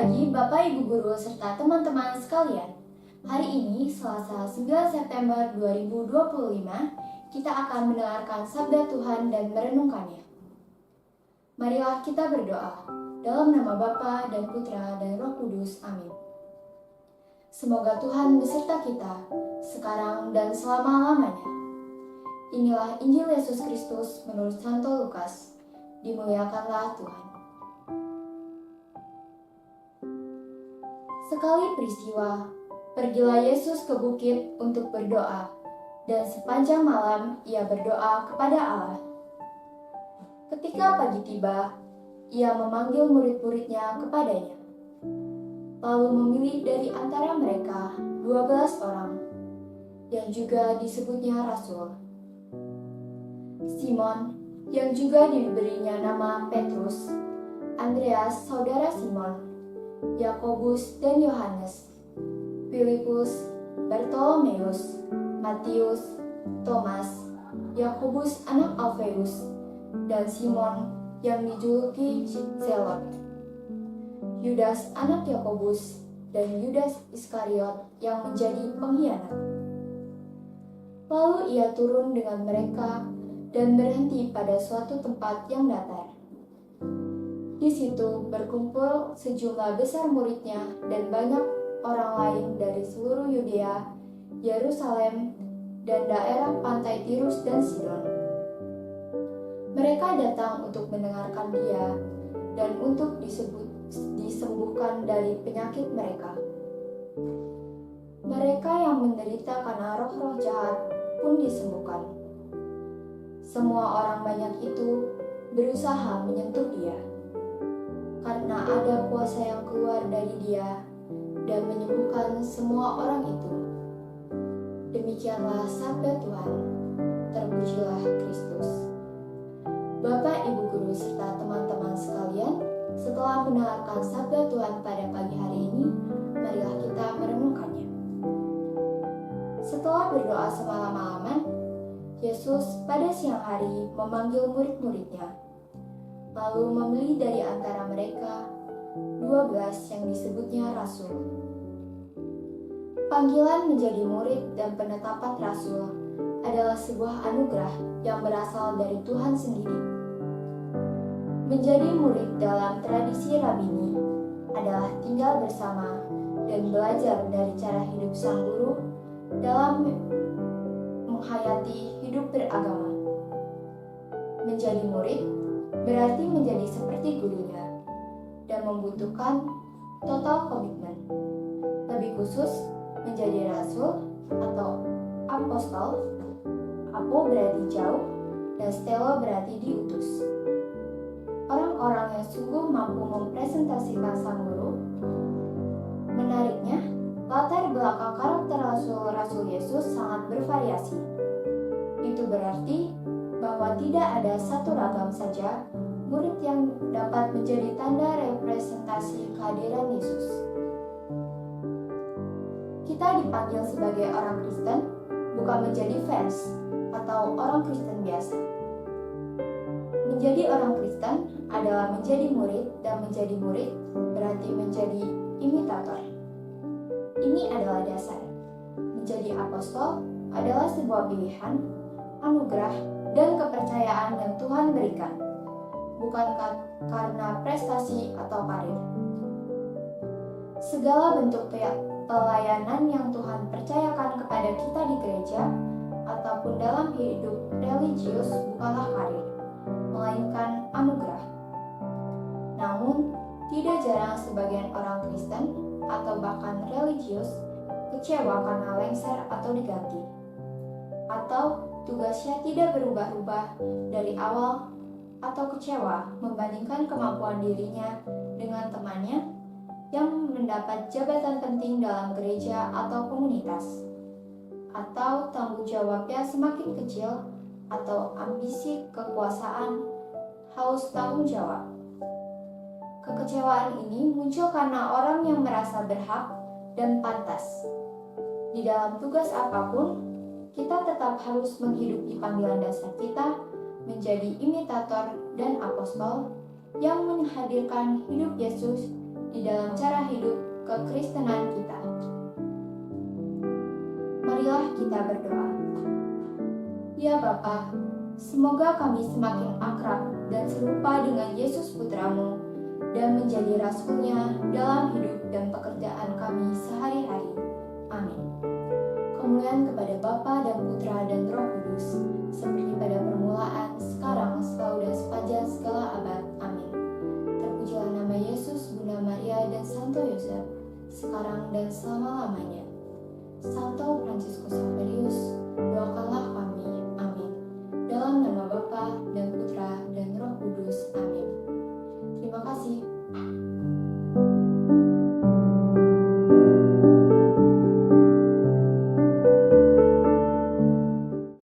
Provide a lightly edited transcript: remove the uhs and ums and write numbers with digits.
pagi Bapak Ibu Guru serta teman-teman sekalian. Hari ini Selasa 9 September 2025, kita akan mendengarkan sabda Tuhan dan merenungkannya. Marilah kita berdoa. Dalam nama Bapa dan Putra dan Roh Kudus. Amin. Semoga Tuhan beserta kita sekarang dan selama-lamanya. Inilah Injil Yesus Kristus menurut Santo Lukas. Dimuliakanlah Tuhan. Sekali peristiwa, pergilah Yesus ke bukit untuk berdoa, dan sepanjang malam ia berdoa kepada Allah. Ketika pagi tiba, ia memanggil murid-muridnya kepadanya, lalu memilih dari antara mereka 12 orang, yang juga disebutnya Rasul. Simon, yang juga diberinya nama Petrus, Andreas saudara Simon, Yakobus dan Yohanes, Filipus, Bartolomeus, Matius, Thomas, Yakobus anak Alfeus, dan Simon yang dijuluki Zelot, Yudas anak Yakobus, dan Yudas Iskariot yang menjadi pengkhianat. Lalu ia turun dengan mereka dan berhenti pada suatu tempat yang datar. Di situ berkumpul sejumlah besar muridnya dan banyak orang lain dari seluruh Yudea, Yerusalem, dan daerah pantai Tirus dan Sidon. Mereka datang untuk mendengarkan dia dan untuk disembuhkan dari penyakit mereka. Mereka yang menderita karena roh-roh jahat pun disembuhkan. Semua orang banyak itu berusaha menyentuh dia, karena ada kuasa yang keluar dari dia dan menyembuhkan semua orang itu. Demikianlah sabda Tuhan. Terpujilah Kristus. Bapak, Ibu Guru, serta teman-teman sekalian, setelah mendengarkan sabda Tuhan pada pagi hari ini, marilah kita merenungkannya. Setelah berdoa semalam-malaman, Yesus pada siang hari memanggil murid-muridnya, lalu memilih dari antara mereka 12 yang disebutnya Rasul. Panggilan menjadi murid dan penetapan Rasul adalah sebuah anugerah yang berasal dari Tuhan sendiri. Menjadi murid dalam tradisi Rabini adalah tinggal bersama dan belajar dari cara hidup sang guru dalam menghayati hidup beragama. Menjadi murid berarti menjadi seperti gurunya dan membutuhkan total komitmen. Lebih khusus, menjadi rasul atau apostol. Apo berarti jauh dan stelo berarti diutus. Orang-orang yang sungguh mampu mempresentasikan sang guru. Menariknya, latar belakang karakter rasul-rasul Yesus sangat bervariasi. Itu berarti bahwa tidak ada satu ragam saja murid yang dapat menjadi tanda representasi kehadiran Yesus. Kita dipanggil sebagai orang Kristen, bukan menjadi fans atau orang Kristen biasa. Menjadi orang Kristen adalah menjadi murid, dan menjadi murid berarti menjadi imitator. Ini adalah dasar. Menjadi apostol adalah sebuah pilihan, anugerah, dan kepercayaan yang Tuhan berikan, bukan karena prestasi atau karir. Segala bentuk pelayanan yang Tuhan percayakan kepada kita di gereja ataupun dalam hidup religius bukanlah karir, melainkan anugerah. Namun, tidak jarang sebagian orang Kristen atau bahkan religius kecewa karena lengser atau diganti, atau tugasnya tidak berubah-ubah dari awal, atau kecewa membandingkan kemampuan dirinya dengan temannya yang mendapat jabatan penting dalam gereja atau komunitas, atau tanggung jawabnya semakin kecil, atau ambisi kekuasaan, haus tanggung jawab. Kekecewaan ini muncul karena orang yang merasa berhak dan pantas. Di dalam tugas apapun, kita tetap harus menghidupi panggilan dasar kita menjadi imitator dan apostol yang menghadirkan hidup Yesus di dalam cara hidup kekristenan kita. Marilah kita berdoa. Ya Bapa, semoga kami semakin akrab dan serupa dengan Yesus Putramu dan menjadi rasulnya dalam hidup dan pekerjaan kami sehari-hari. Amin. Kemuliaan kepada Bapa dan Putra